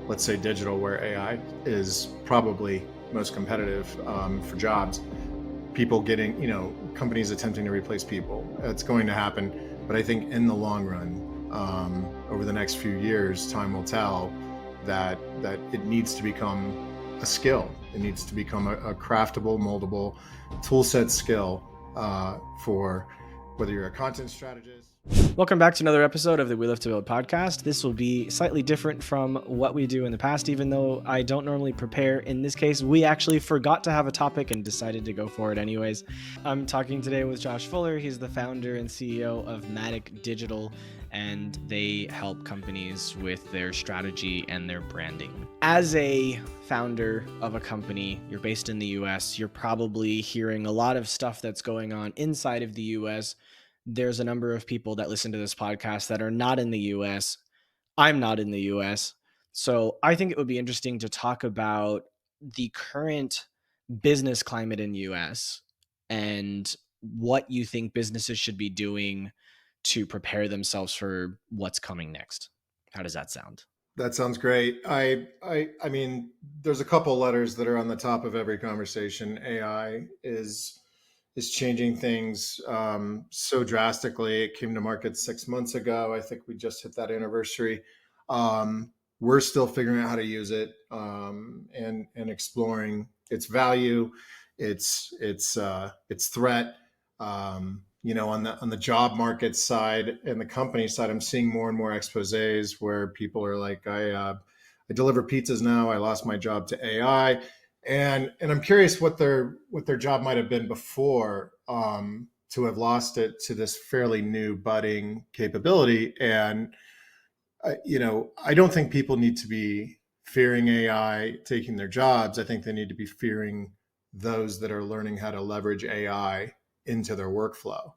let's say digital, where AI is probably most competitive for jobs. People getting, companies attempting to replace people. It's going to happen. But I think in the long run, over the next few years, time will tell that it needs to become a skill. It needs to become a craftable, moldable tool set skill for whether you're a content strategist. Welcome back to another episode of the We Live to Build podcast. This will be slightly different from what we do in the past, even though I don't normally prepare. In this case, we actually forgot to have a topic and decided to go for it anyways. I'm talking today with Josh Fuller. He's the founder and CEO of Madic Digital, and they help companies with their strategy and their branding. As a founder of a company, you're based in the US, you're probably hearing a lot of stuff that's going on inside of the US. There's a number of people that listen to this podcast that are not in the US. I'm not in the US. So I think it would be interesting to talk about the current business climate in US and what you think businesses should be doing to prepare themselves for what's coming next. How does that sound? That sounds great. I mean, there's a couple letters that are on the top of every conversation. AI is changing things so drastically. It came to market 6 months ago. I think we just hit that anniversary. We're still figuring out how to use it and exploring its value, its threat. On the job market side and the company side, I'm seeing more and more exposés where people are like, I deliver pizzas now. I lost my job to AI. And I'm curious what their job might have been before to have lost it to this fairly new budding capability. And I don't think people need to be fearing AI taking their jobs. I think they need to be fearing those that are learning how to leverage AI into their workflow.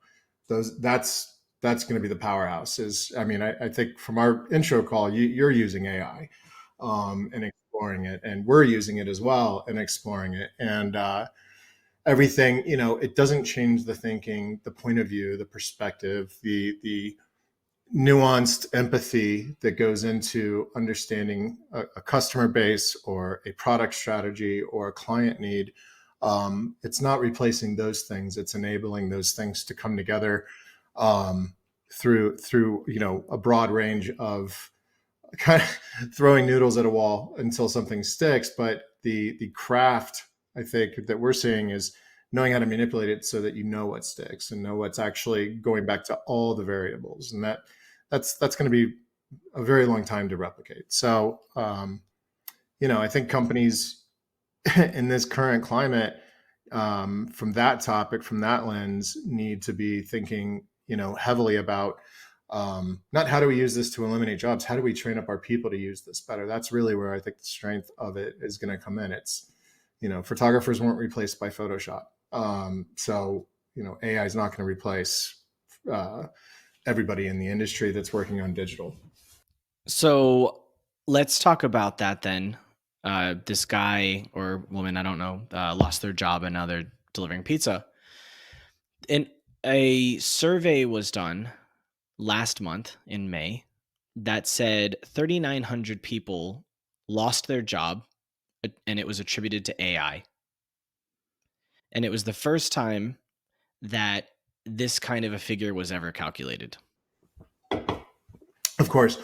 That's going to be the powerhouse. I think from our intro call, you're using AI and exploring it, and we're using it as well and exploring it. And everything, it doesn't change the thinking, the point of view, the perspective, the nuanced empathy that goes into understanding a customer base or a product strategy or a client need. It's not replacing those things. It's enabling those things to come together through a broad range of kind of throwing noodles at a wall until something sticks. But the craft, I think, that we're seeing is knowing how to manipulate it so that you know what sticks and know what's actually going back to all the variables. And that's going to be a very long time to replicate. So, I think companies in this current climate, from that topic, from that lens, need to be thinking, heavily about not how do we use this to eliminate jobs, how do we train up our people to use this better? That's really where I think the strength of it is going to come in. It's, photographers weren't replaced by Photoshop. So, AI is not going to replace everybody in the industry that's working on digital. So let's talk about that then. This guy or woman, I don't know, lost their job and now they're delivering pizza. And a survey was done last month in May that said 3,900 people lost their job, and it was attributed to AI. And it was the first time that this kind of a figure was ever calculated. Of course.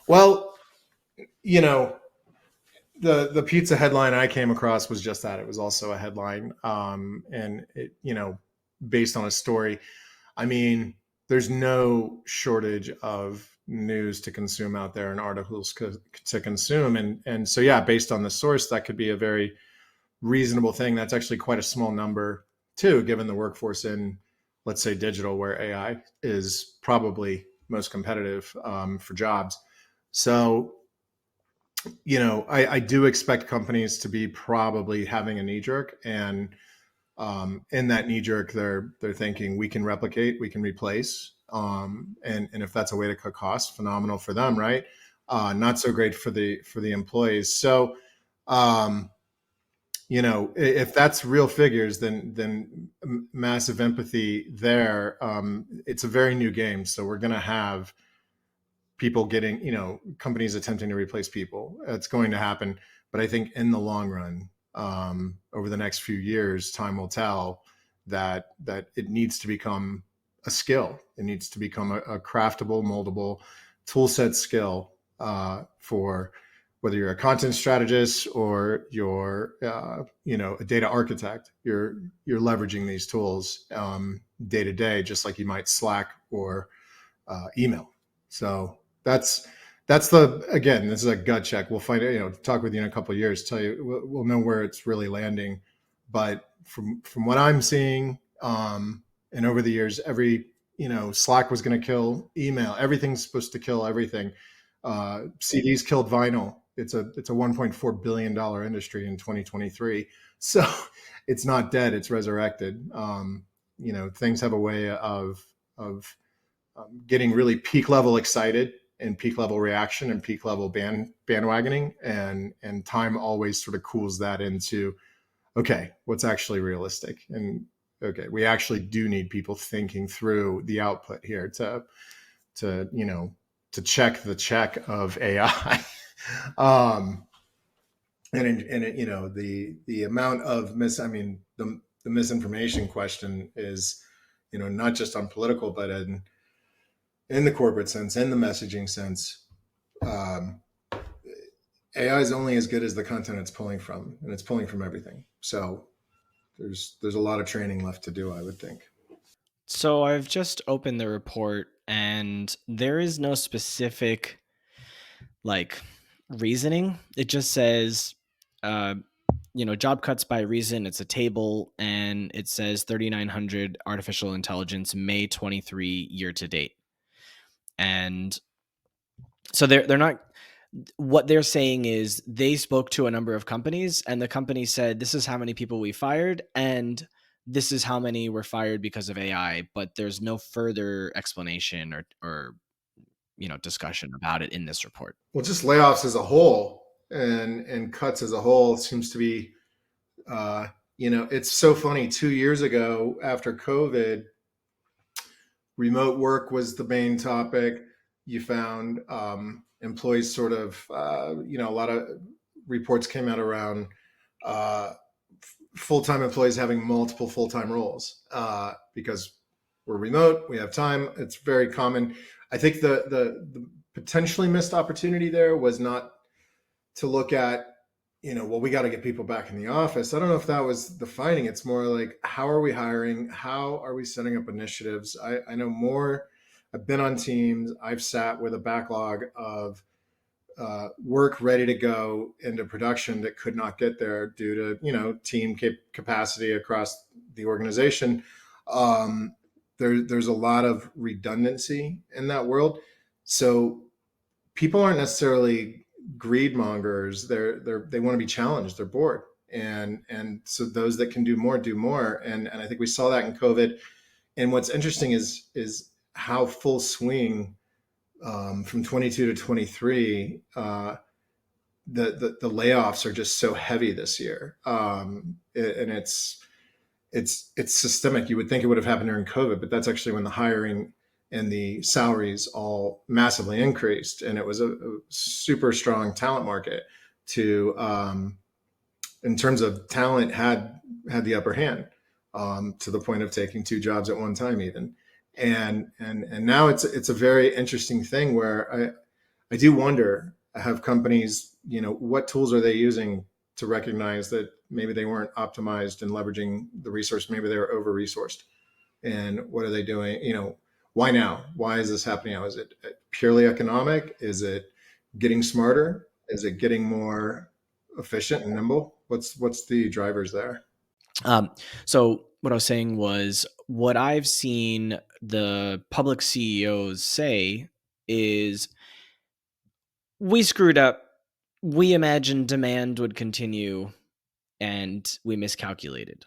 Well, the pizza headline I came across was just that. It was also a headline, and it, based on a story. I mean, there's no shortage of news to consume out there and articles to consume, and so yeah, based on the source, that could be a very reasonable thing. That's actually quite a small number too, given the workforce in, let's say, digital, where AI is probably most competitive for jobs. So, I do expect companies to be probably having a knee jerk, and in that knee jerk, they're thinking we can replicate, we can replace, and if that's a way to cut costs, phenomenal for them, right? Not so great for the employees. So, if that's real figures, then massive empathy there. It's a very new game, so we're going to have people getting, companies attempting to replace people. It's going to happen. But I think in the long run, over the next few years, time will tell that it needs to become a skill. It needs to become a craftable, moldable tool set skill for whether you're a content strategist or you're a data architect. You're leveraging these tools day to day, just like you might Slack or email. So that's the, again, this is a gut check. We'll find it, talk with you in a couple of years, tell you, we'll know where it's really landing. But from what I'm seeing, and over the years, every, Slack was going to kill email. Everything's supposed to kill everything. CDs killed vinyl. It's a $1.4 billion industry in 2023. So it's not dead. It's resurrected. Things have a way of getting really peak level excited and peak level reaction and peak level bandwagoning, and time always sort of cools that into, okay, what's actually realistic, and okay, we actually do need people thinking through the output here to check the check of AI. um, the amount of the misinformation question is, not just on political, but in the corporate sense, in the messaging sense. um, AI is only as good as the content it's pulling from, and it's pulling from everything. So there's a lot of training left to do, I would think. So I've just opened the report, and there is no specific like reasoning. It just says, uh, job cuts by reason. It's a table, and it says 3,900 artificial intelligence May 23 year to date. And so they're not, what they're saying is they spoke to a number of companies, and the company said, this is how many people we fired, and this is how many were fired because of AI, but there's no further explanation or discussion about it in this report. Well, just layoffs as a whole and cuts as a whole seems to be, it's so funny. 2 years ago, after COVID, remote work was the main topic. You found employees sort of, a lot of reports came out around full-time employees having multiple full-time roles because we're remote, we have time. It's very common. I think the potentially missed opportunity there was not to look at, well, we got to get people back in the office. I don't know if that was the finding. It's more like, how are we hiring? How are we setting up initiatives? I know more. I've been on teams. I've sat with a backlog of work ready to go into production that could not get there due to team capacity across the organization. There's a lot of redundancy in that world, so people aren't necessarily greed mongers. They want to be challenged. They're bored, and so those that can do more do more. And I think we saw that in COVID. And what's interesting is how full swing from 22 to 23, the layoffs are just so heavy this year, and it's systemic. You would think it would have happened during COVID, but that's actually when the hiring and the salaries all massively increased, and it was a super strong talent market. To In terms of talent, had the upper hand, to the point of taking two jobs at one time, even. And now it's a very interesting thing where I do wonder, have companies, what tools are they using to recognize that maybe they weren't optimized in leveraging the resource, maybe they were over resourced, and what are they doing? Why now? Why is this happening now? Is it purely economic? Is it getting smarter? Is it getting more efficient and nimble? What's the drivers there? So what I was saying was, what I've seen the public CEOs say is, we screwed up. We imagined demand would continue, and we miscalculated.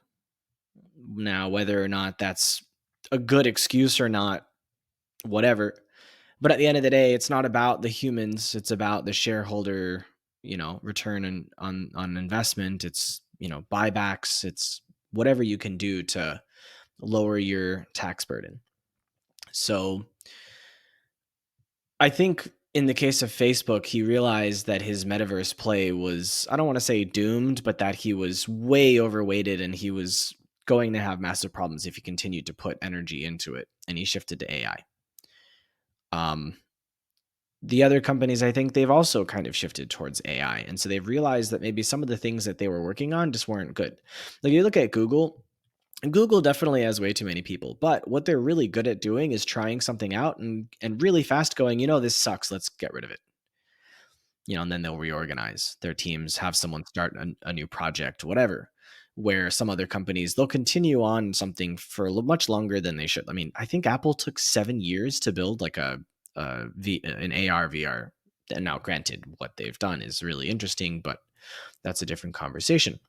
Now, whether or not that's a good excuse or not, whatever. But at the end of the day, it's not about the humans. It's about the shareholder, return on investment. It's, buybacks. It's whatever you can do to lower your tax burden. So I think in the case of Facebook, he realized that his metaverse play was, I don't want to say doomed, but that he was way overweighted and he was going to have massive problems if he continued to put energy into it. And he shifted to AI. The other companies, I think they've also kind of shifted towards AI. And so they've realized that maybe some of the things that they were working on just weren't good. Like you look at Google, and Google definitely has way too many people, but what they're really good at doing is trying something out and really fast going, this sucks, let's get rid of it. And then they'll reorganize their teams, have someone start a new project, whatever. Where some other companies, they'll continue on something for much longer than they should. I mean, I think Apple took 7 years to build like an AR VR. And now, granted, what they've done is really interesting, but that's a different conversation.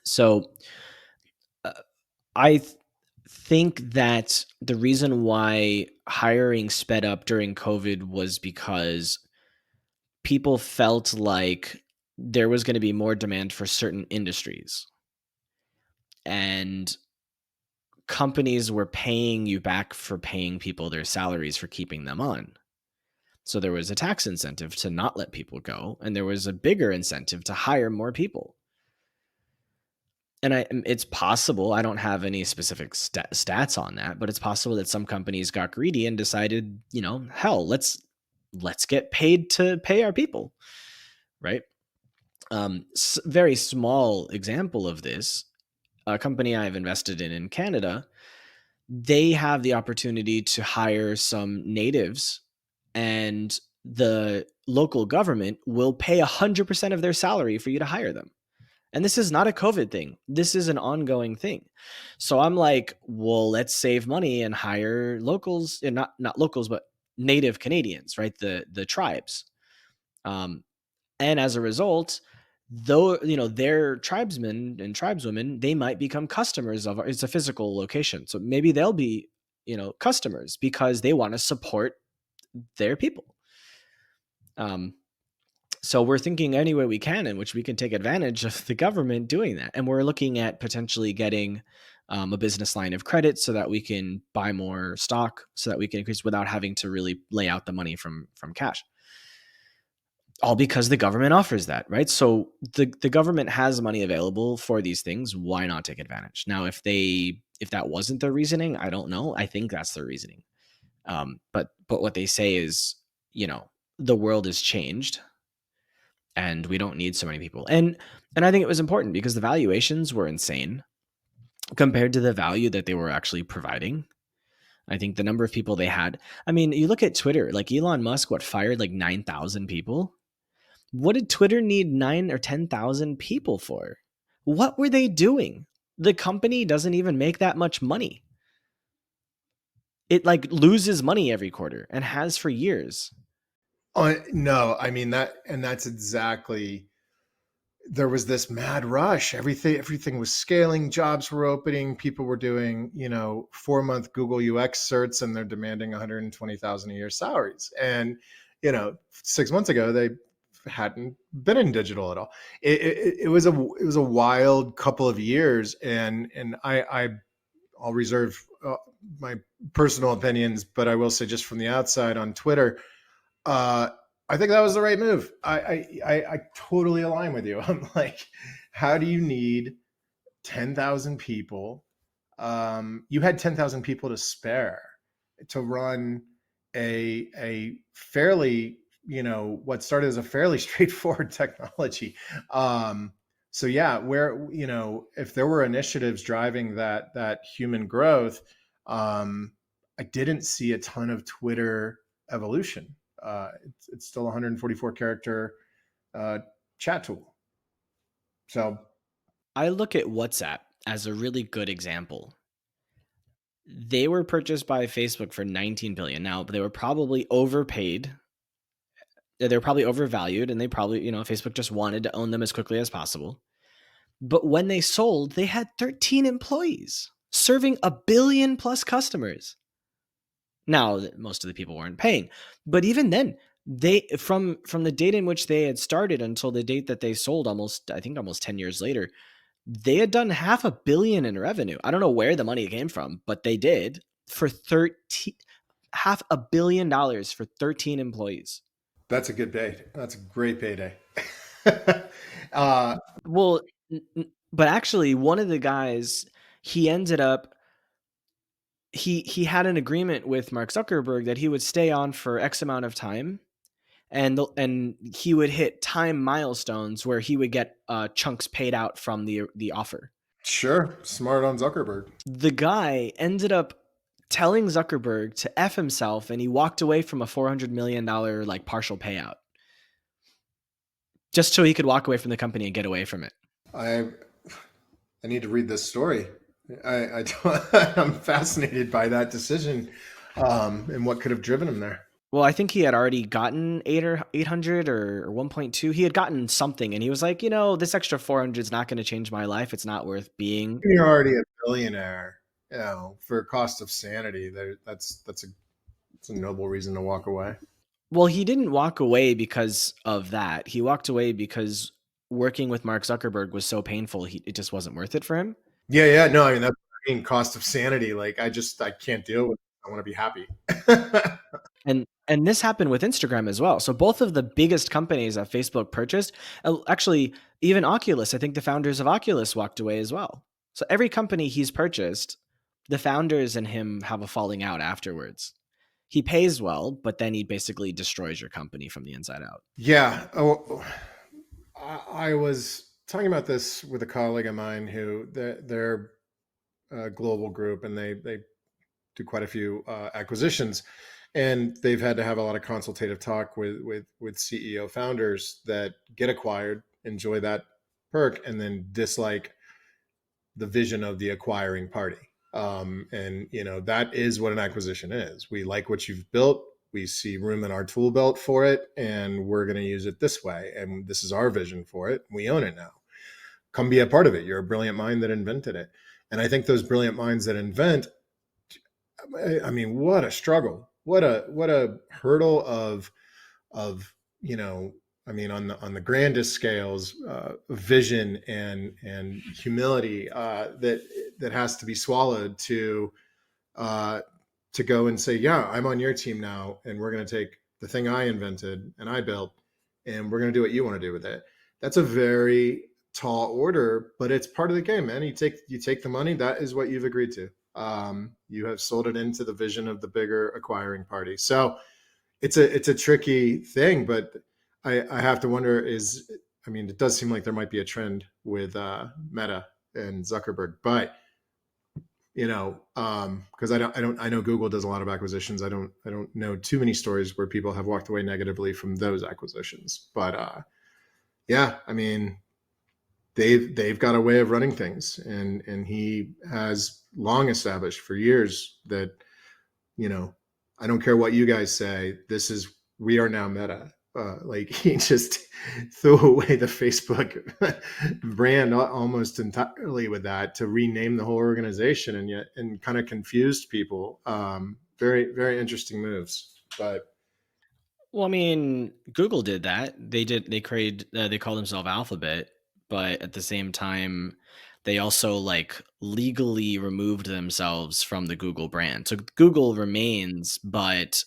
So I think that the reason why hiring sped up during COVID was because people felt like there was going to be more demand for certain industries. And companies were paying you back for paying people their salaries for keeping them on. So there was a tax incentive to not let people go, and there was a bigger incentive to hire more people. And it's possible, I don't have any specific stats on that, but it's possible that some companies got greedy and decided, hell, let's get paid to pay our people, right? Very small example of this, a company I've invested in Canada, they have the opportunity to hire some natives, and the local government will pay 100% of their salary for you to hire them. And this is not a COVID thing. This is an ongoing thing. So I'm like, well, let's save money and hire locals, and not locals, but native Canadians, right? The tribes. And as a result, though, their tribesmen and tribeswomen, they might become customers of it's a physical location. So maybe they'll be, customers because they want to support their people. So we're thinking any way we can in which we can take advantage of the government doing that. And we're looking at potentially getting a business line of credit so that we can buy more stock, so that we can increase without having to really lay out the money from cash. All because the government offers that, right? So the government has money available for these things. Why not take advantage? Now, if that wasn't their reasoning, I don't know. I think that's their reasoning. But what they say is, the world has changed, and we don't need so many people. And I think it was important because the valuations were insane compared to the value that they were actually providing. I think the number of people they had. I mean, you look at Twitter, like Elon Musk, fired like 9,000 people. What did Twitter need 9 or 10,000 people for? What were they doing? The company doesn't even make that much money. It like loses money every quarter and has for years. No, I mean that's exactly. There was this mad rush. Everything was scaling. Jobs were opening. People were doing 4-month Google UX certs, and they're demanding 120,000 a year salaries. And 6 months ago they hadn't been in digital at all. It was a wild couple of years, and I'll reserve my personal opinions, but I will say just from the outside on Twitter, I think that was the right move. I totally align with you. I'm like, how do you need 10,000 people? You had 10,000 people to spare to run a fairly, what started as a fairly straightforward technology. So yeah, where, if there were initiatives driving that human growth, I didn't see a ton of Twitter evolution. It's still 144 character chat tool. So I look at WhatsApp as a really good example. They were purchased by Facebook for 19 billion. Now, they were probably overpaid. They were probably overvalued, and they probably, Facebook just wanted to own them as quickly as possible. But when they sold, they had 13 employees serving 1 billion plus customers. Now, most of the people weren't paying, but even then, they from the date in which they had started until the date that they sold, almost 10 years later, they had done $500 million in revenue. I don't know where the money came from, but they did for $500 million for 13 employees. That's a good pay. That's a great payday. uh, Well, but actually, one of the guys, he ended up he had an agreement with Mark Zuckerberg that he would stay on for X amount of time, and he would hit time milestones where he would get chunks paid out from the offer. sure, smart on Zuckerberg. The guy ended up telling Zuckerberg to F himself, and he walked away from a $400 million like partial payout just so he could walk away from the company and get away from it. I I need to read this story. I I'm fascinated by that decision, and what could have driven him there. Well, I think he had already gotten 800 or 1.2. He had gotten something, and he was like, this extra 400 is not going to change my life. It's not worth being. You're already a billionaire, for a cost of sanity. That's a noble reason to walk away. Well, he didn't walk away because of that. He walked away because working with Mark Zuckerberg was so painful. It just wasn't worth it for him. Yeah, yeah. No, I mean that's what I mean, cost of sanity. Like I can't deal with it. I want to be happy. And this happened with Instagram as well. So both of the biggest companies that Facebook purchased, actually, even Oculus, I think the founders of Oculus walked away as well. So every company he's purchased, the founders and him have a falling out afterwards. He pays well, but then he basically destroys your company from the inside out. Yeah. Oh, I was talking about this with a colleague of mine who they're a global group, and they do quite a few acquisitions, and they've had to have a lot of consultative talk with CEO founders that get acquired, enjoy that perk, and then dislike the vision of the acquiring party. And that is what an acquisition is. We like what you've built. We see room in our tool belt for it, and we're going to use it this way. And this is our vision for it. We own it now. Come be a part of it. You're a brilliant mind that invented it. And I think those brilliant minds that invent, I mean, what a struggle. What a hurdle of I mean, on the grandest scales, vision and humility, that has to be swallowed uh, to go and say, yeah, I'm on your team now, and we're going to take the thing I invented and I built, and we're going to do what you want to do with it. That's a very tall order, but it's part of the game, man. You take the money. That is what you've agreed to. You have sold it into the vision of the bigger acquiring party. So it's a tricky thing, but I have to wonder I mean, it does seem like there might be a trend with Meta and Zuckerberg, but because I know Google does a lot of acquisitions. I don't know too many stories where people have walked away negatively from those acquisitions, but yeah, I mean, they've got a way of running things, and he has long established for years that I don't care what you guys say. We are now Meta. Like he just threw away the Facebook brand almost entirely with that to rename the whole organization, and kind of confused people. Very, very interesting moves, but Well, I mean, Google did that. They called themselves Alphabet, but at the same time, they also like legally removed themselves from the Google brand. So Google remains, but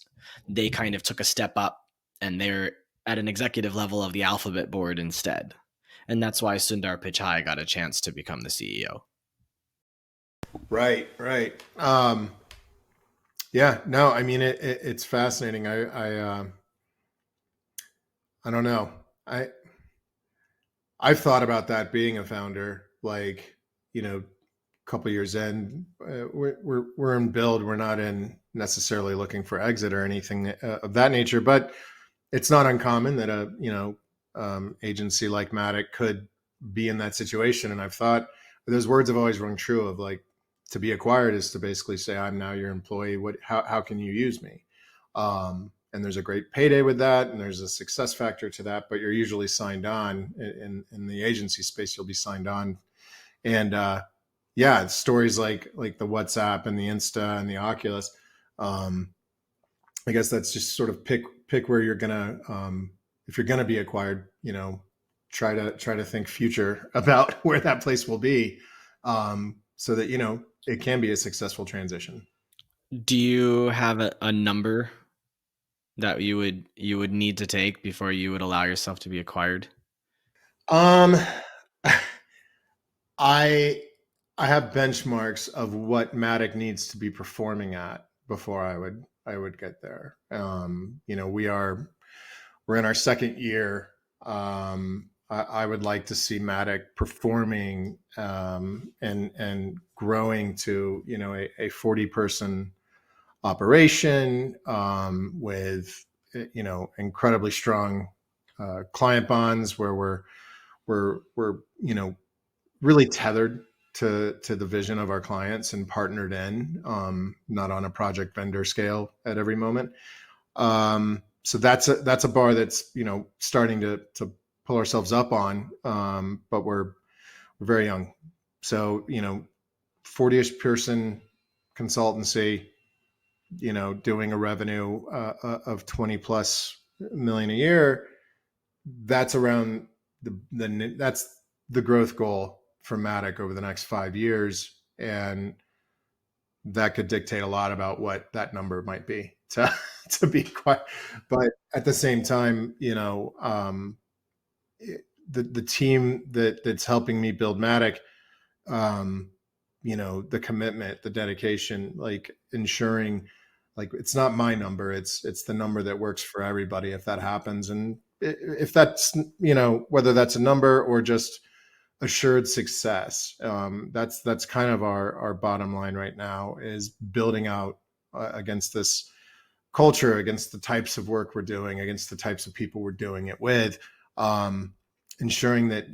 they kind of took a step up and they're at an executive level of the Alphabet board instead. And that's why Sundar Pichai got a chance to become the CEO. right, right. Yeah, no, I mean it's fascinating. I don't know. I I've thought about that being a founder, like, a couple years in, we're in build. We're not in necessarily looking for exit or anything of that nature, but it's not uncommon that a agency like Madic could be in that situation. And I've thought those words have always rung true of like, to be acquired is to basically say, I'm now your employee. How can you use me? And there's a great payday with that, and there's a success factor to that, but you're usually signed on in the agency space. You'll be signed on, and yeah, stories like the WhatsApp and the Insta and the Oculus. I guess that's just sort of pick where you're gonna, if you're gonna be acquired, try to think future about where that place will be, so that it can be a successful transition. Do you have a number that you would need to take before you would allow yourself to be acquired? Um, I I have benchmarks of what Madic needs to be performing at before I would get there. We're in our second year. I would like to see Madic performing and growing to a 40-person operation with incredibly strong client bonds where we're really tethered to the vision of our clients and partnered in, not on a project vendor scale at every moment. So that's a bar that's starting to pull ourselves up on, but we're very young. So 40ish person consultancy, doing a revenue of 20 plus million a year. That's around that's the growth goal for Madic over the next 5 years, and that could dictate a lot about what that number might be. To be quite, but at the same time, the team that's helping me build Madic, um, the commitment, the dedication, like ensuring, like it's not my number, it's the number that works for everybody. If that happens, and if that's whether that's a number or just assured success, that's kind of our bottom line right now, is building out against this culture, against the types of work we're doing, against the types of people we're doing it with, um, ensuring that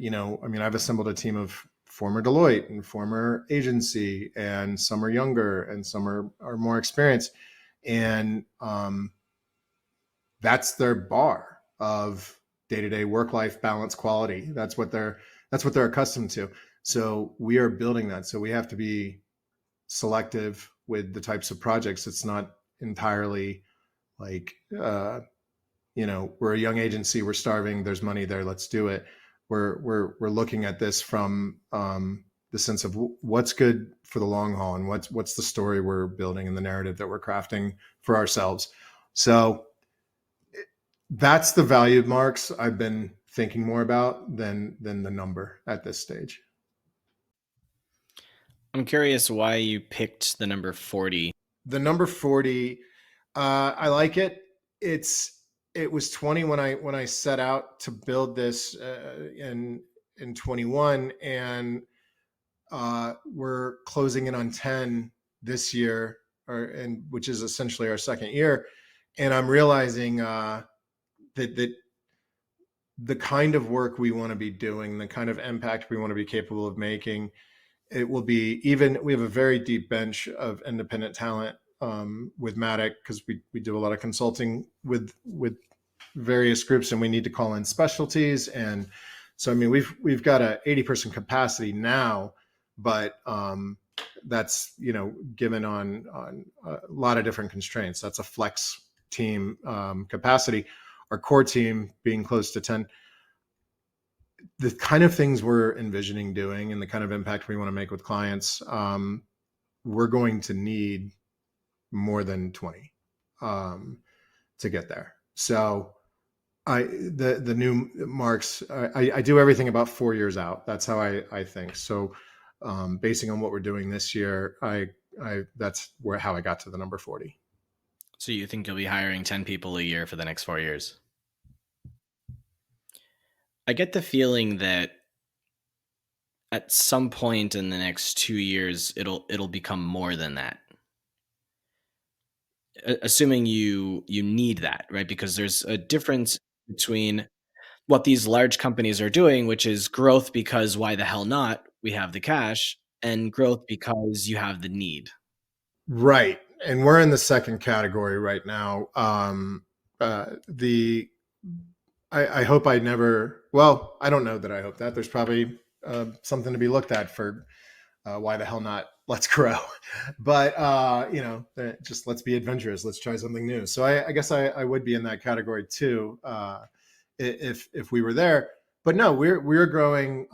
I've assembled a team of former Deloitte and former agency, and some are younger and some are more experienced, and that's their bar of day-to-day work-life balance quality. That's what they're accustomed to. So we are building that. So we have to be selective with the types of projects. It's not entirely like we're a young agency, we're starving, there's money there, let's do it. We're looking at this from the sense of what's good for the long haul, and what's the story we're building and the narrative that we're crafting for ourselves. So that's the value marks I've been thinking more about than the number at this stage. I'm curious why you picked the number 40. The number 40, I like it. It was 20 when I set out to build this in 21, and we're closing in on 10 this year, and which is essentially our second year. And I'm realizing that the kind of work we want to be doing, the kind of impact we want to be capable of making, it will be even. We have a very deep bench of independent talent with Madic, because we do a lot of consulting with various groups, and we need to call in specialties. And so we've got a 80-person capacity now, but that's given on a lot of different constraints. That's a flex team capacity. Our core team being close to 10. The kind of things we're envisioning doing and the kind of impact we want to make with clients, we're going to need more than 20 to get there. So the new marks, I do everything about 4 years out. That's how I think. So basing on what we're doing this year, that's how I got to the number 40. So you think you'll be hiring 10 people a year for the next 4 years? I get the feeling that at some point in the next 2 years, it'll become more than that. Assuming you need that, right? Because there's a difference between what these large companies are doing, which is growth because why the hell not? We have the cash, and growth because you have the need. Right. And we're in the second category right now. I hope I never, well, I don't know that I hope that. There's probably something to be looked at for why the hell not? Let's grow. But, just let's be adventurous. Let's try something new. So I guess I would be in that category too, if we were there. But no, we're growing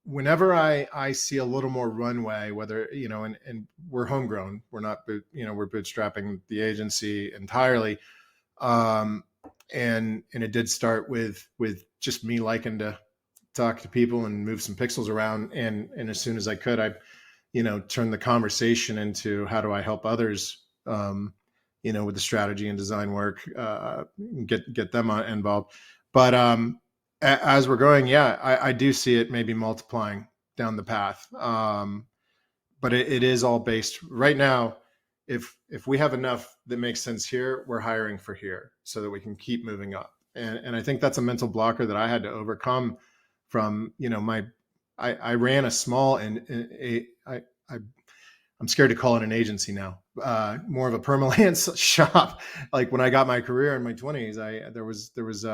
whenever I see a little more runway, whether, and we're homegrown, we're not, we're bootstrapping the agency entirely. Um, and it did start with just me liking to talk to people and move some pixels around. And as soon as I could, I, turn the conversation into how do I help others, with the strategy and design work, get them involved. But as we're going, yeah, I do see it maybe multiplying down the path. But it is all based right now. If we have enough that makes sense here, we're hiring for here so that we can keep moving up. And I think that's a mental blocker that I had to overcome from, my, I ran a small I'm scared to call it an agency now, more of a permalance shop. Like when I got my career in my 20s, there was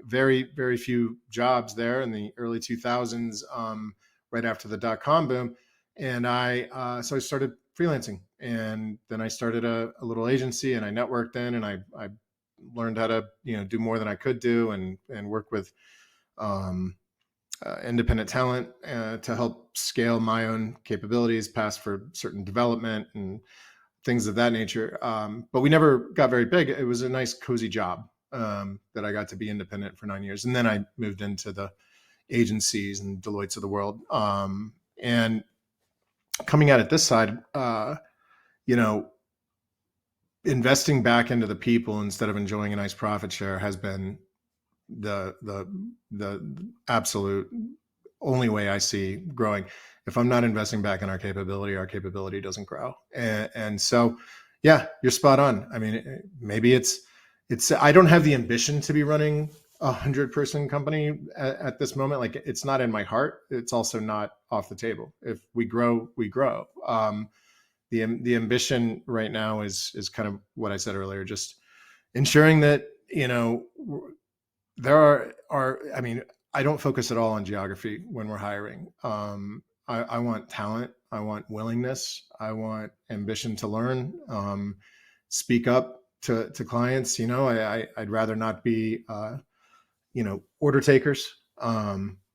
very, very few jobs there in the early 2000s, right after the dot-com boom. And so I started freelancing, and then I started a little agency, and I networked in, and I learned how to, do more than I could do, and work with, um, independent talent, to help scale my own capabilities, pass for certain development and things of that nature. But we never got very big. It was a nice, cozy job, that I got to be independent for 9 years. And then I moved into the agencies and Deloitte's of the world. And coming at it this side, you know, investing back into the people instead of enjoying a nice profit share has been the absolute only way I see growing. If I'm not investing back in our capability doesn't grow. And so, yeah, you're spot on. I mean, maybe it's I don't have the ambition to be running 100-person company at this moment. Like, it's not in my heart. It's also not off the table. If we grow, we grow. The ambition right now is kind of what I said earlier, just ensuring that, there are I mean, I don't focus at all on geography when we're hiring. I want talent, I want willingness, I want ambition to learn, speak up to clients. I'd rather not be, order takers.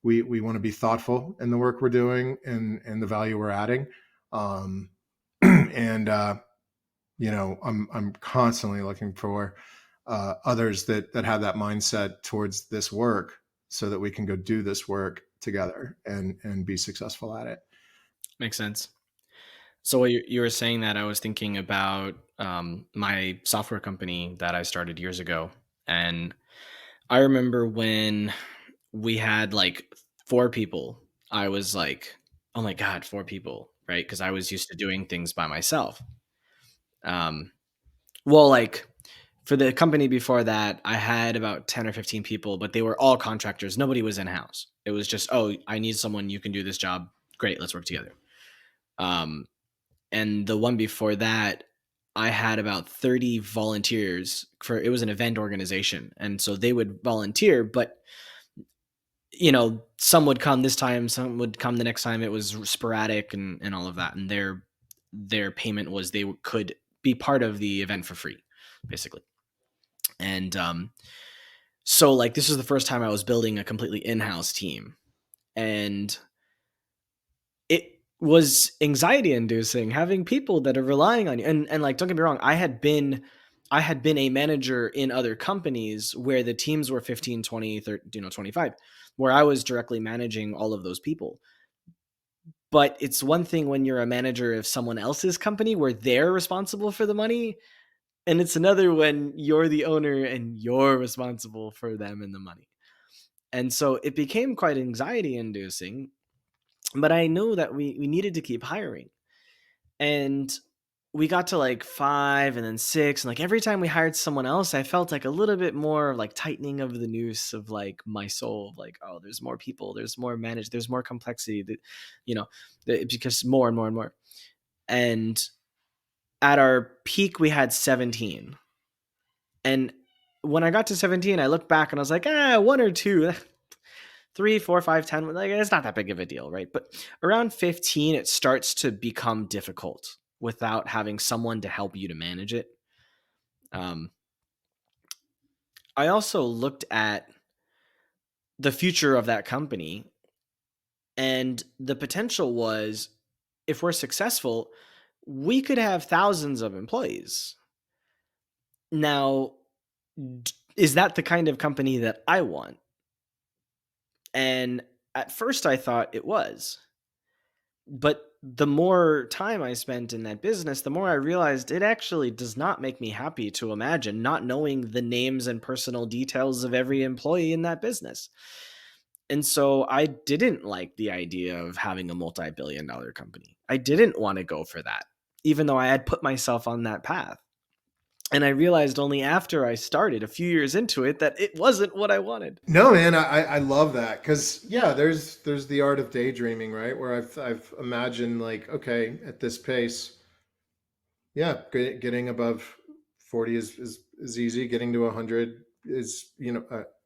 We want to be thoughtful in the work we're doing, and the value we're adding. um, and I'm constantly looking for, others that have that mindset towards this work, so that we can go do this work together and be successful at it. Makes sense. So while you were saying that, I was thinking about my software company that I started years ago. And I remember when we had like 4 people, I was like, oh my God, 4 people, right? Because I was used to doing things by myself. Um, well, like for the company before that, I had about 10 or 15 people, but they were all contractors. Nobody was in house. It was just, oh, I need someone, you can do this job. Great, let's work together. Um, and the one before that, I had about 30 volunteers for it was an event organization. And so they would volunteer, but some would come this time, some would come the next time. It was sporadic and all of that. And their payment was they could be part of the event for free, basically. And so like this was the first time I was building a completely in-house team. And it was anxiety inducing having people that are relying on you. And like, don't get me wrong, I had been a manager in other companies where the teams were 15, 20, 30, 25, where I was directly managing all of those people. But it's one thing when you're a manager of someone else's company where they're responsible for the money. And it's another when you're the owner and you're responsible for them and the money. And so it became quite anxiety inducing, but I knew that we needed to keep hiring. And we got to like 5 and then 6. And like every time we hired someone else, I felt like a little bit more like tightening of the noose of like my soul. Like, oh, there's more people, there's more managed, there's more complexity that, you know, because more and more and more. And at our peak, we had 17. And when I got to 17, I looked back and I was like, 1 or 2, 3, 4, 5, 10. Like, it's not that big of a deal, right? But around 15, it starts to become difficult without having someone to help you to manage it. Um, I also looked at the future of that company, And the potential was, if we're successful, we could have thousands of employees. Now, is that the kind of company that I want? And at first I thought it was. But the more time I spent in that business, the more I realized it actually does not make me happy to imagine not knowing the names and personal details of every employee in that business. And so I didn't like the idea of having a multi-billion-dollar company. I didn't want to go for that, even though I had put myself on that path. And I realized only after I started a few years into it that it wasn't what I wanted. No, man, I love that because yeah, there's the art of daydreaming, right? Where I've imagined like, okay, at this pace, yeah, getting above 40 is easy. Getting to 100 is,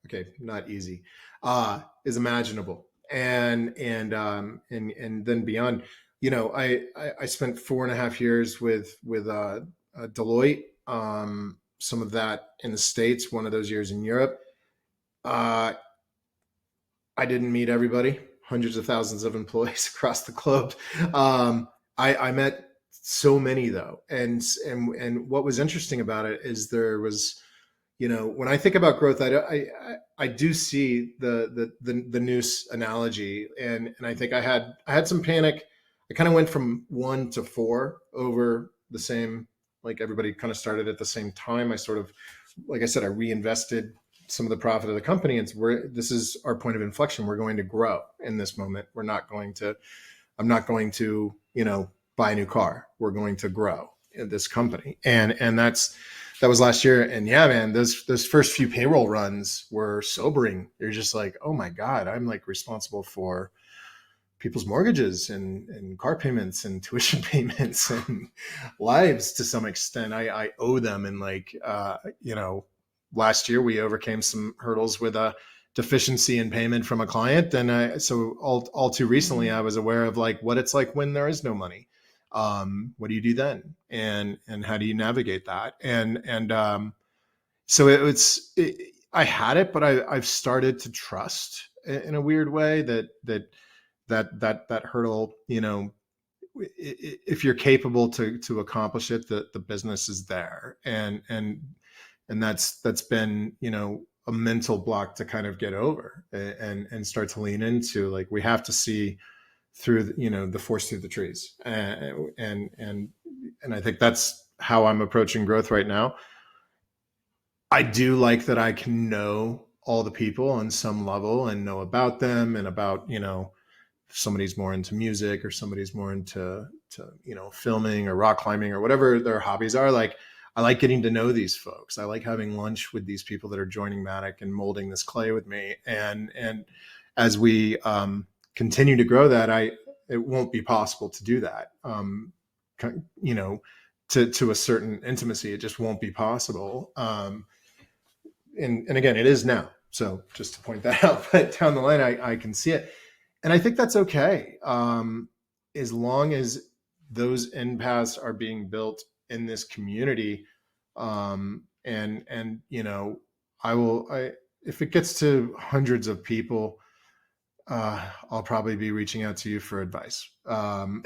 okay, not easy, is imaginable. And then beyond, I spent 4.5 years with Deloitte, some of that in the States, one of those years in Europe. Uh, I didn't meet everybody, hundreds of thousands of employees across the globe. I met so many though, and what was interesting about it is there was, when I think about growth, I do see the Noose analogy, and I think I had some panic. I kind of went from 1 to 4 over the same, like everybody kind of started at the same time. I sort of, like I said, I reinvested some of the profit of the company, and this is our point of inflection. We're going to grow in this moment. I'm not going to, buy a new car. We're going to grow in this company. And that was last year. And yeah, man, those first few payroll runs were sobering. You're just like, oh my God, I'm like responsible for people's mortgages and car payments and tuition payments and lives to some extent. I owe them. And like, last year we overcame some hurdles with a deficiency in payment from a client. And so all too recently, I was aware of like what it's like when there is no money. What do you do then? And how do you navigate that? So I had it, but I've started to trust in a weird way that hurdle, if you're capable to accomplish it, the business is there. And that's been, a mental block to kind of get over and start to lean into. Like, we have to see through the forest through the trees. And I think that's how I'm approaching growth right now. I do like that I can know all the people on some level and know about them and about, if somebody's more into music or somebody's more into filming or rock climbing or whatever their hobbies are. Like, I like getting to know these folks. I like having lunch with these people that are joining Madic and molding this clay with me. And as we continue to grow that, it won't be possible to do that. To a certain intimacy, it just won't be possible. And again, it is now. So just to point that out, but down the line, I can see it. And I think that's okay. As long as those end paths are being built in this community. And if it gets to hundreds of people, I'll probably be reaching out to you for advice. And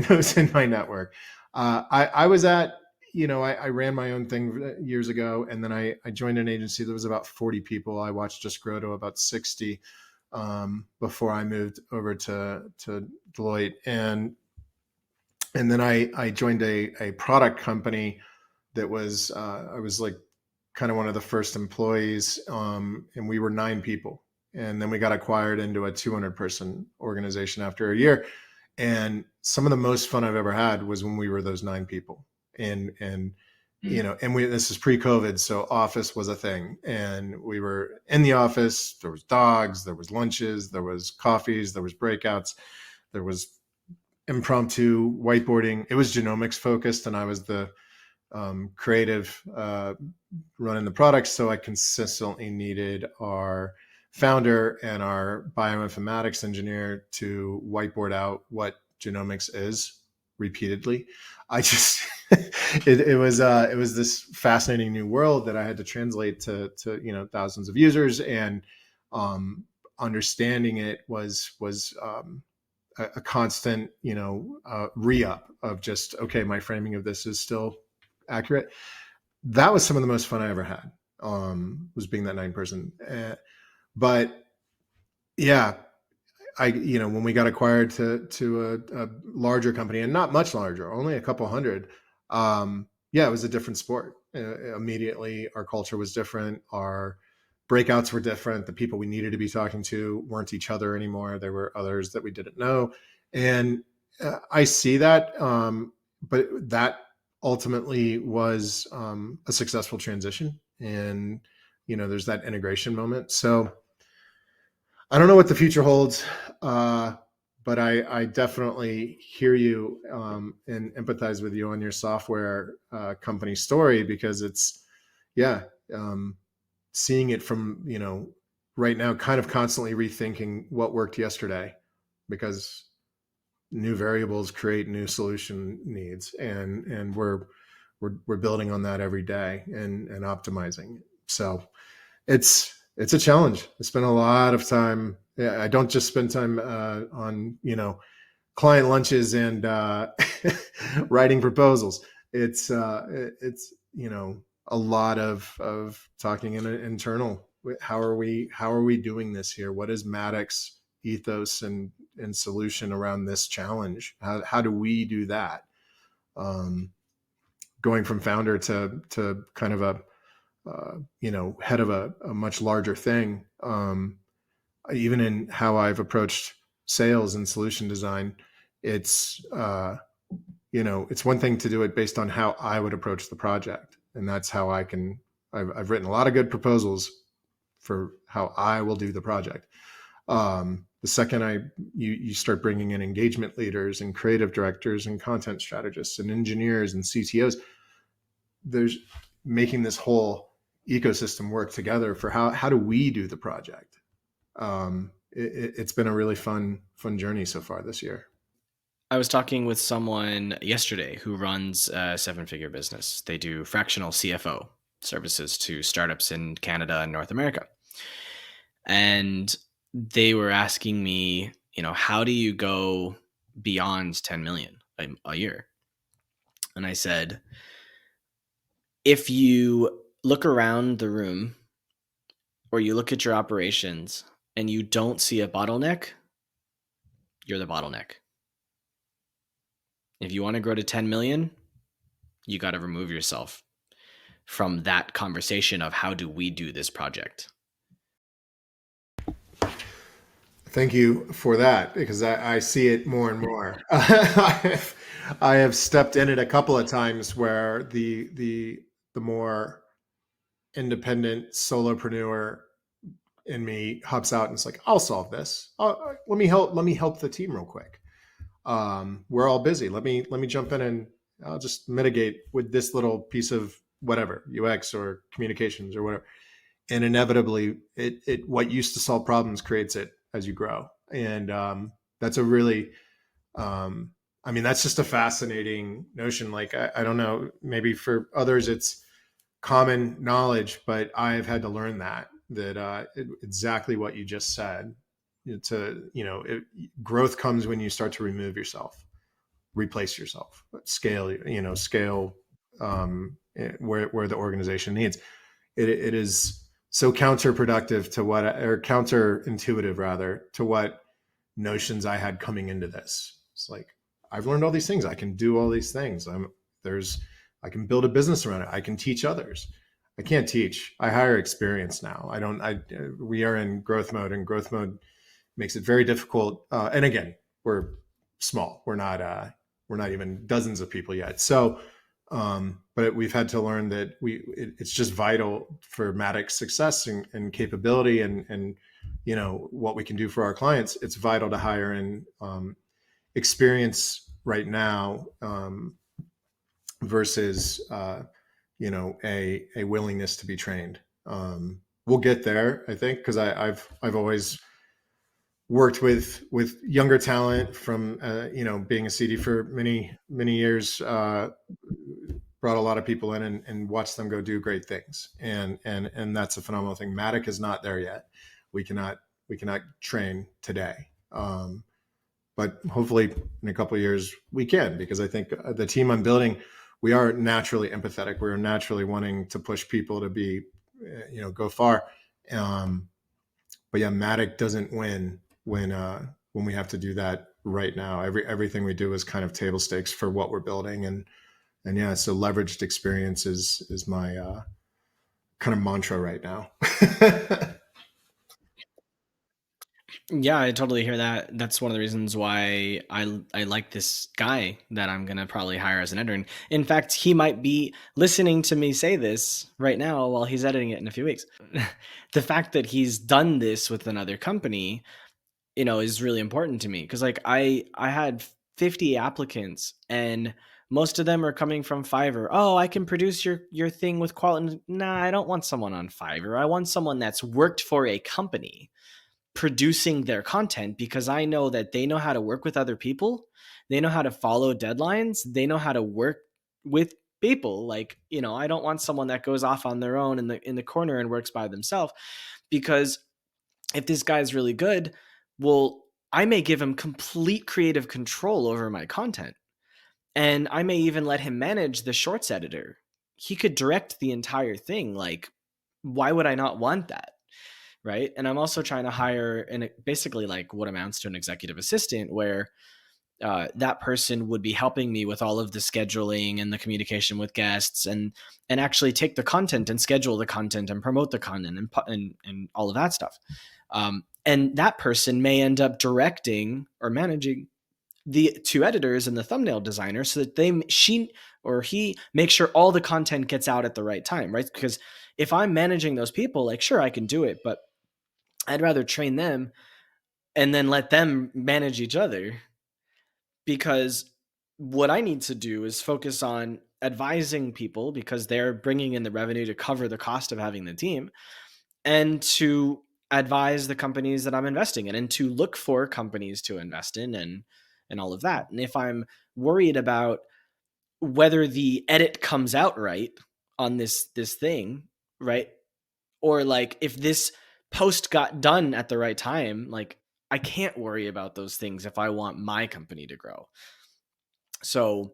those in my network. I was at, I ran my own thing years ago, and then I joined an agency that was about 40 people. I watched us grow to about 60 before I moved over to Deloitte. And then I joined a product company that was, I was like kind of one of the first employees, and we were 9 people. And then we got acquired into a 200-person organization after a year. And some of the most fun I've ever had was when we were those 9 people. And this is pre-COVID, so office was a thing. And we were in the office. There was dogs, there was lunches, there was coffees, there was breakouts, there was impromptu whiteboarding. It was genomics focused, and I was the creative running the products. So I consistently needed our founder and our bioinformatics engineer to whiteboard out what genomics is repeatedly. I just it was this fascinating new world that I had to translate to thousands of users. And understanding it was a constant, re-up of just, okay, my framing of this is still accurate. That was some of the most fun I ever had, was being that 9 person. But yeah, when we got acquired to a larger company, and not much larger, only a couple hundred, yeah, it was a different sport. Immediately, our culture was different. Our breakouts were different. The people we needed to be talking to weren't each other anymore. There were others that we didn't know. And I see that. But that ultimately was a successful transition. And, there's that integration moment. So I don't know what the future holds, but I definitely hear you and empathize with you on your software company story, because it's, yeah, seeing it from, right now, kind of constantly rethinking what worked yesterday, because new variables create new solution needs, and we're building on that every day and optimizing. So it's a challenge. I spend a lot of time. Yeah, I don't just spend time on client lunches and writing proposals. It's a lot of talking in an internal. How are we doing this here? What is Madic's ethos and solution around this challenge? How do we do that? Going from founder to kind of a head of a much larger thing. Even in how I've approached sales and solution design, it's it's one thing to do it based on how I would approach the project, and that's how I've written a lot of good proposals for how I will do the project. The second you start bringing in engagement leaders and creative directors and content strategists and engineers and CTOs, there's making this whole ecosystem work together for how do we do the project. It's been a really fun journey so far this year. I was talking with someone yesterday who runs a 7-figure business. They do fractional CFO services to startups in Canada and North America. And they were asking me, how do you go beyond 10 million a year? And I said, if you look around the room or you look at your operations and you don't see a bottleneck, you're the bottleneck. If you want to grow to 10 million, you got to remove yourself from that conversation of how do we do this project. Thank you for that, because I see it more and more. I have stepped in it a couple of times where the more independent solopreneur in me hops out and it's like, I'll solve this. Let me help the team real quick. We're all busy. Let me jump in and I'll just mitigate with this little piece of whatever, UX or communications or whatever. And inevitably, it what used to solve problems creates it as you grow. And that's a really, that's just a fascinating notion. Like, I don't know, maybe for others it's common knowledge, but I've had to learn that exactly what you just said. Growth comes when you start to remove yourself, replace yourself, scale where the organization needs. It is so counterproductive to or counterintuitive rather, to what notions I had coming into this. It's like, I've learned all these things. I can do all these things. I can build a business around it. I can teach others. I can't teach. I hire experience now. We are in growth mode, and growth mode makes it very difficult. And again, we're small. We're not even dozens of people yet. So, but we've had to learn that it's just vital for Madic's success and capability and what we can do for our clients. It's vital to hire in experience right now versus a willingness to be trained. We'll get there, I think, because I've always worked with younger talent from being a CD for many years. Brought a lot of people in and watched them go do great things, and that's a phenomenal thing. Madic is not there yet. We cannot cannot train today. But hopefully in a couple of years we can, because I think the team I'm building, we are naturally empathetic. We're naturally wanting to push people to be, go far. Um, but yeah, Madic doesn't win when we have to do that right now. Everything we do is kind of table stakes for what we're building, and yeah, so leveraged experience is my kind of mantra right now. Yeah, I totally hear that. That's one of the reasons why I like this guy that I'm gonna probably hire as an editor. In fact, he might be listening to me say this right now while he's editing it in a few weeks. The fact that he's done this with another company, is really important to me, because like I had 50 applicants and most of them are coming from Fiverr. Oh, I can produce your thing with quality. Nah, I don't want someone on Fiverr. I want someone that's worked for a company producing their content, because I know that they know how to work with other people. They know how to follow deadlines. They know how to work with people. Like, I don't want someone that goes off on their own in the corner and works by themselves, because if this guy's really good, well, I may give him complete creative control over my content. And I may even let him manage the shorts editor. He could direct the entire thing. Like, why would I not want that? Right. And I'm also trying to hire basically like what amounts to an executive assistant, where that person would be helping me with all of the scheduling and the communication with guests, and actually take the content and schedule the content and promote the content and all of that stuff. And that person may end up directing or managing the two editors and the thumbnail designer, so that she or he makes sure all the content gets out at the right time, right? Because if I'm managing those people, like, sure, I can do it, but I'd rather train them and then let them manage each other, because what I need to do is focus on advising people, because they're bringing in the revenue to cover the cost of having the team, and to advise the companies that I'm investing in, and to look for companies to invest in, and all of that. And if I'm worried about whether the edit comes out right on this thing, right? Or like if this post got done at the right time, like I can't worry about those things if I want my company to grow. So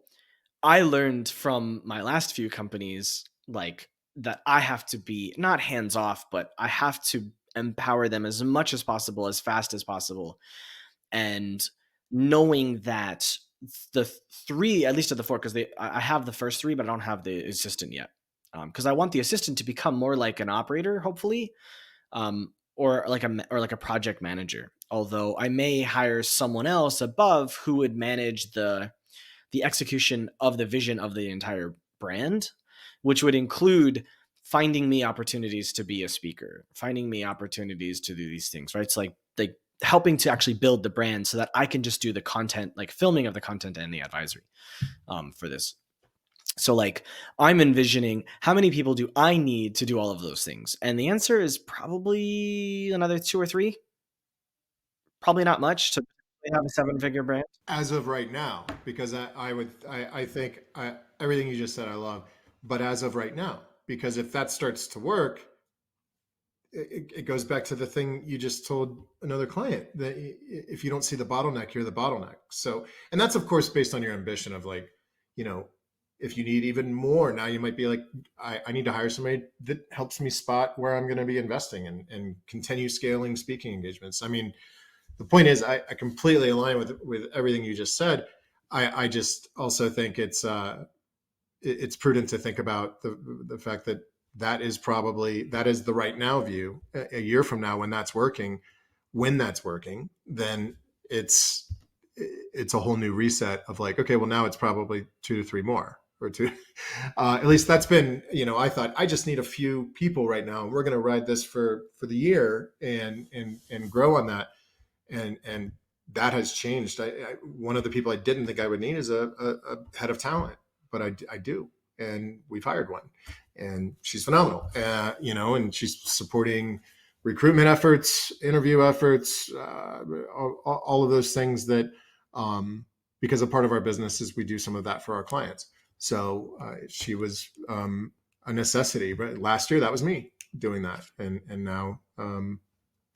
I learned from my last few companies, like, that I have to be not hands off, but I have to empower them as much as possible, as fast as possible. And knowing that the three, at least of the four, because I have the first three, but I don't have the assistant yet. Because I want the assistant to become more like an operator, hopefully, or like a project manager. Although I may hire someone else above who would manage the execution of the vision of the entire brand, which would include finding me opportunities to be a speaker, finding me opportunities to do these things, right? It's like helping to actually build the brand so that I can just do the content, like filming of the content and the advisory for this. So like I'm envisioning, how many people do I need to do all of those things? And the answer is probably another two or three. Probably not much to have a seven-figure brand. As of right now, because I think everything you just said I love, but as of right now, because if that starts to work, it goes back to the thing you just told another client, that if you don't see the bottleneck, you're the bottleneck. So, and that's of course based on your ambition of like, you know, if you need even more, now you might be like, I need to hire somebody that helps me spot where I'm going to be investing and continue scaling speaking engagements. I mean, the point is, I completely align with everything you just said. I just also think it's prudent to think about the fact that that is the right now view. A year from now, when that's working, then it's a whole new reset of like, okay, well now it's probably two to three more or two. At least that's been, I thought I just need a few people right now. We're going to ride this for the year and grow on that. And that has changed. One of the people I didn't think I would need is a head of talent, but I do, and we've hired one, and she's phenomenal. And she's supporting recruitment efforts, interview efforts, all of those things that, because a part of our business is we do some of that for our clients. So she was a necessity. But last year that was me doing that, and now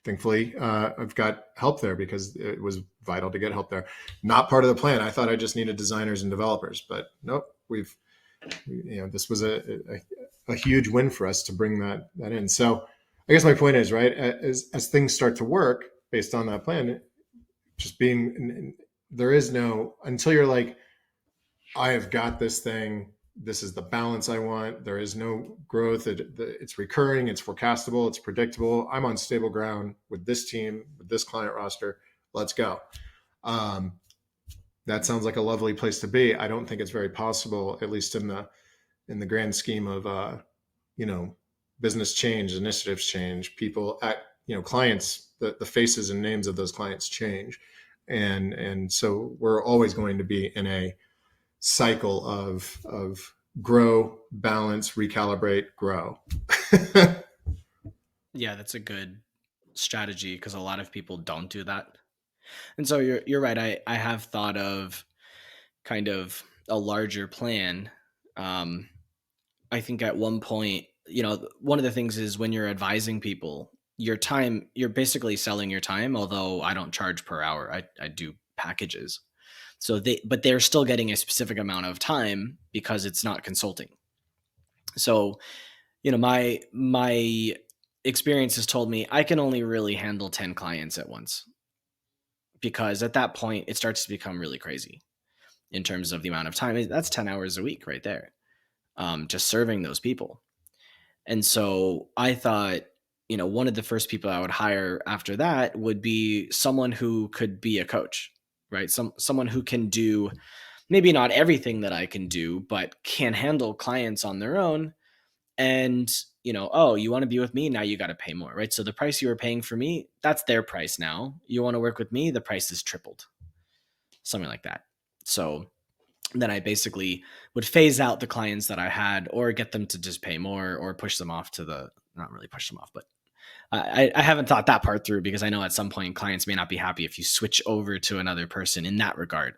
thankfully, I've got help there because it was vital to get help there. Not part of the plan. I thought I just needed designers and developers, but nope. This was a huge win for us to bring that in. So I guess my point is, right, as things start to work based on that plan, just being, there is no, until you're like, I have got this thing. This is the balance I want. There is no growth. It's recurring. It's forecastable. It's predictable. I'm on stable ground with this team, with this client roster. Let's go. Um, that sounds like a lovely place to be. I don't think it's very possible, at least in the grand scheme of you know business change, initiatives change, people at clients, the faces and names of those clients change, and so we're always going to be in a cycle of grow, balance, recalibrate, grow. Yeah, that's a good strategy because a lot of people don't do that. And so you're right. I have thought of kind of a larger plan. Um, I think at one point, one of the things is when you're advising people, your time, you're basically selling your time, although I don't charge per hour. I do packages. So but they're still getting a specific amount of time because it's not consulting. So, my experience has told me I can only really handle 10 clients at once, because at that point it starts to become really crazy in terms of the amount of time. That's 10 hours a week right there, just serving those people. And so I thought, one of the first people I would hire after that would be someone who could be a coach, right? Someone who can do maybe not everything that I can do, but can handle clients on their own. And, oh, you want to be with me? Now you got to pay more, right? So the price you were paying for me, that's their price now. You want to work with me? The price is tripled, something like that. So then I basically would phase out the clients that I had, or get them to just pay more, or push them off not really push them off, but I haven't thought that part through, because I know at some point clients may not be happy if you switch over to another person in that regard.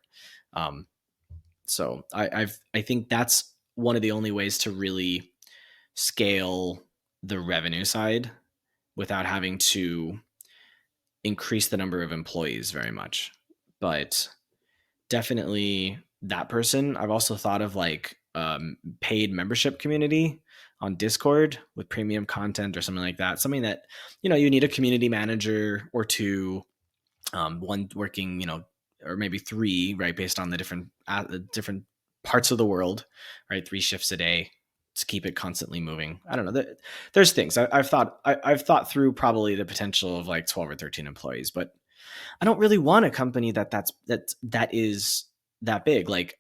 So I think that's one of the only ways to really scale the revenue side without having to increase the number of employees very much. But definitely that person. I've also thought of like paid membership community on Discord with premium content or something like that. Something that, you need a community manager or two, one working, or maybe three, right, based on the different parts of the world, right, 3 shifts a day to keep it constantly moving. I don't know. There's things I've thought through, probably the potential of like 12 or 13 employees, but I don't really want a company that is that big. Like,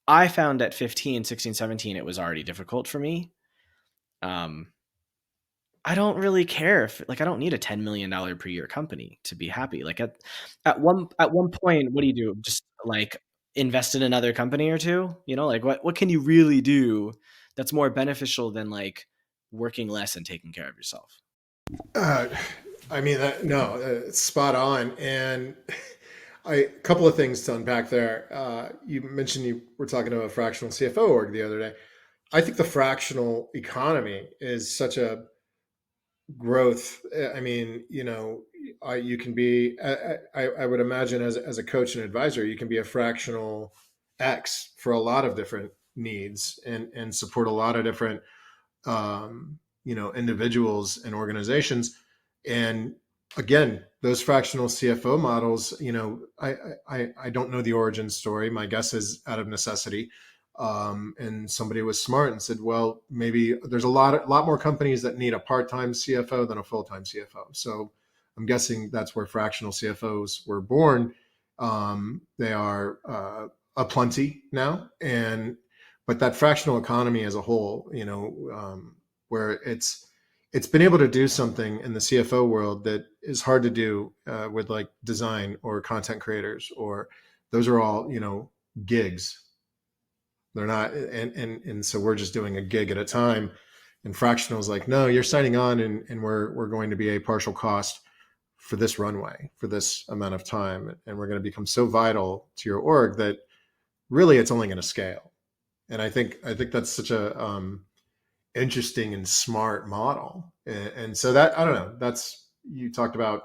I found at 15, 16, 17, it was already difficult for me. I don't really care if, like, I don't need a $10 million per year company to be happy. Like, at one point, what do you do? Just like invest in another company or two? Like, what can you really do that's more beneficial than like working less and taking care of yourself? Uh, I mean, no, it's spot on. And a couple of things to unpack there. You mentioned you were talking to a fractional CFO org the other day. I think the fractional economy is such a growth. I mean, you can be, I would imagine as a coach and advisor, you can be a fractional X for a lot of different needs and support a lot of different individuals and organizations. And again, those fractional CFO models, I don't know the origin story. My guess is out of necessity. And somebody was smart and said, well, maybe there's a lot more companies that need a part-time CFO than a full-time CFO. So I'm guessing that's where fractional CFOs were born. They are aplenty now, but that fractional economy as a whole, where it's been able to do something in the CFO world that is hard to do with like design or content creators, or those are all gigs. They're not, and so we're just doing a gig at a time. And fractional is like, no, you're signing on, and we're going to be a partial cost for this runway, for this amount of time, and we're going to become so vital to your org that really it's only going to scale. And I think that's such a interesting and smart model. And so that, I don't know, you talked about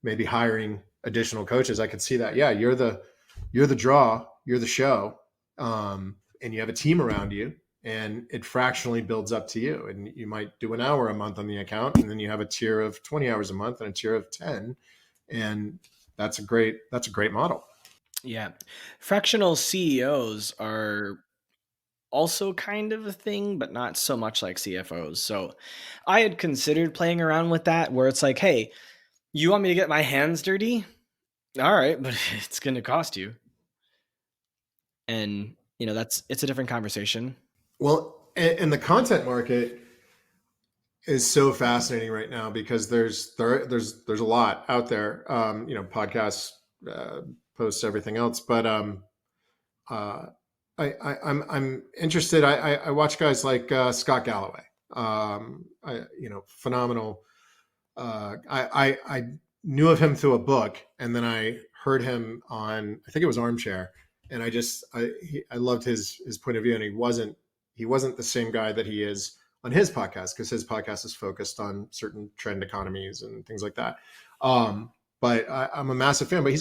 maybe hiring additional coaches. I could see that. Yeah, you're the draw, you're the show, and you have a team around you, and it fractionally builds up to you. And you might do an hour a month on the account, and then you have a tier of 20 hours a month and a tier of 10, and that's a great model. Yeah. Fractional CEOs are also kind of a thing, but not so much like CFOs. So I had considered playing around with that where it's like, hey, you want me to get my hands dirty? All right, but it's going to cost you. And, it's a different conversation. Well, and the content market is so fascinating right now because there's a lot out there. Podcasts, posts, everything else. But uh, I'm interested. I watch guys like Scott Galloway. Phenomenal. I knew of him through a book, and then I heard him on, I think it was Armchair, and I loved his point of view, and he wasn't the same guy that he is on his podcast, because his podcast is focused on certain trend economies and things like that. But I'm a massive fan. But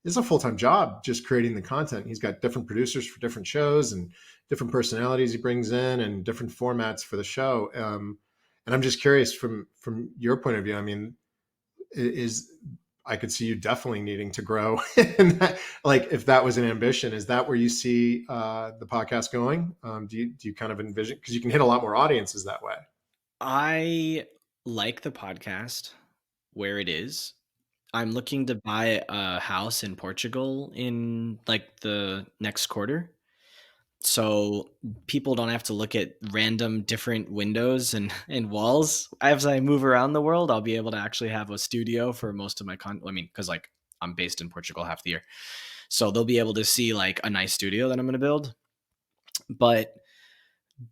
it's a full-time job just creating the content. He's got different producers for different shows and different personalities he brings in and different formats for the show. And I'm just curious from your point of view. I mean, is I could see you definitely needing to grow. And like, if that was an ambition, is that where you see the podcast going? Do you kind of envision, because you can hit a lot more audiences that way? I like the podcast where it is. I'm looking to buy a house in Portugal in like the next quarter. So people don't have to look at random different windows and walls. As I move around the world, I'll be able to actually have a studio for most of my because like I'm based in Portugal half the year. So they'll be able to see like a nice studio that I'm going to build. But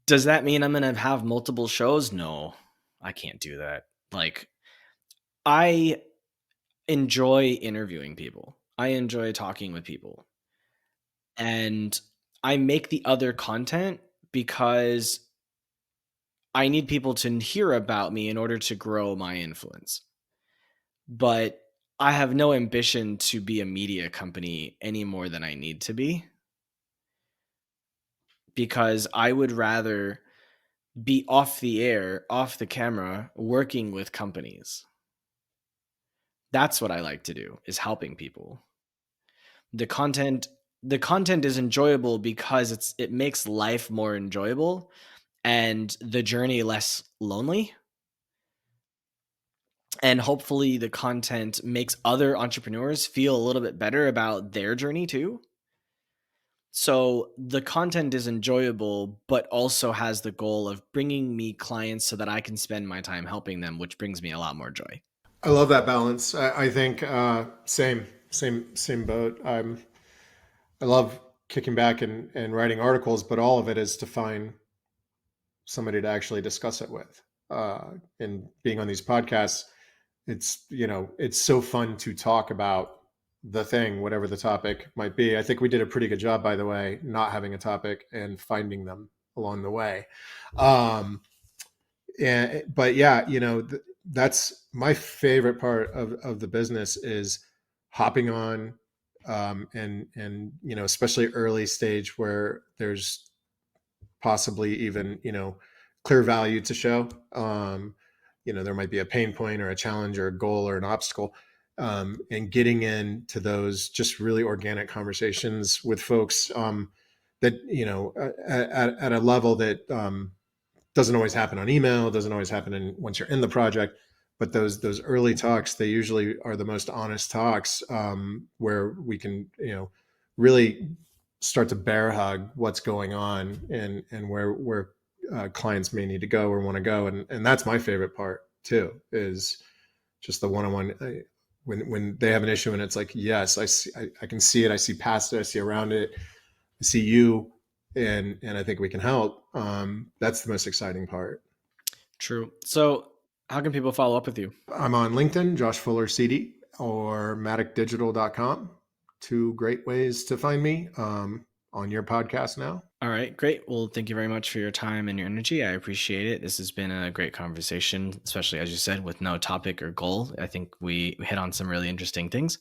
does that mean I'm going to have multiple shows? No, I can't do that. Like, I enjoy interviewing people. I enjoy talking with people. And I make the other content because I need people to hear about me in order to grow my influence. But I have no ambition to be a media company any more than I need to be, because I would rather be off the air, off the camera, working with companies. That's what I like to do, is helping people. The content is enjoyable because it makes life more enjoyable and the journey less lonely. And hopefully the content makes other entrepreneurs feel a little bit better about their journey too. So the content is enjoyable, but also has the goal of bringing me clients so that I can spend my time helping them, which brings me a lot more joy. I love that balance. I think same boat. I love kicking back and writing articles, but all of it is to find somebody to actually discuss it with. And being on these podcasts, it's so fun to talk about the thing, whatever the topic might be. I think we did a pretty good job, by the way, not having a topic and finding them along the way. But yeah, that's my favorite part of the business, is hopping on, and especially early stage where there's possibly even clear value to show. There might be a pain point or a challenge or a goal or an obstacle, and getting into those just really organic conversations with folks, that at a level that doesn't always happen on email, doesn't always happen once you're in the project. But those early talks, they usually are the most honest talks, where we can really start to bear hug what's going on, and where clients may need to go or want to go. And that's my favorite part too, is just the one-on-one, when they have an issue and it's like, yes, I can see it, I see past it, I see around it, I see you, and I think we can help. That's the most exciting part. True. So how can people follow up with you? I'm on LinkedIn, Josh Fuller CD, or madicdigital.com. Two great ways to find me, on your podcast now. All right, great. Well, thank you very much for your time and your energy. I appreciate it. This has been a great conversation, especially as you said, with no topic or goal. I think we hit on some really interesting things.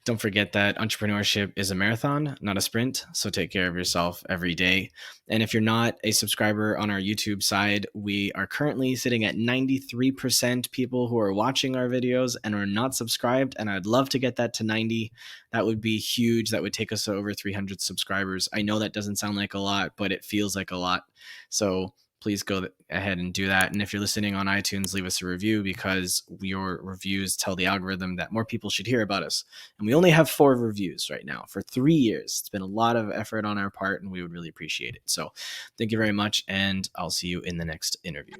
Don't forget that entrepreneurship is a marathon, not a sprint. So take care of yourself every day. And if you're not a subscriber on our YouTube side, we are currently sitting at 93% people who are watching our videos and are not subscribed. And I'd love to get that to 90. That would be huge. That would take us to over 300 subscribers. I know that doesn't sound like a lot, but it feels like a lot. So please go ahead and do that. And if you're listening on iTunes, leave us a review, because your reviews tell the algorithm that more people should hear about us. And we only have 4 reviews right now for 3 years. It's been a lot of effort on our part, and we would really appreciate it. So thank you very much, and I'll see you in the next interview.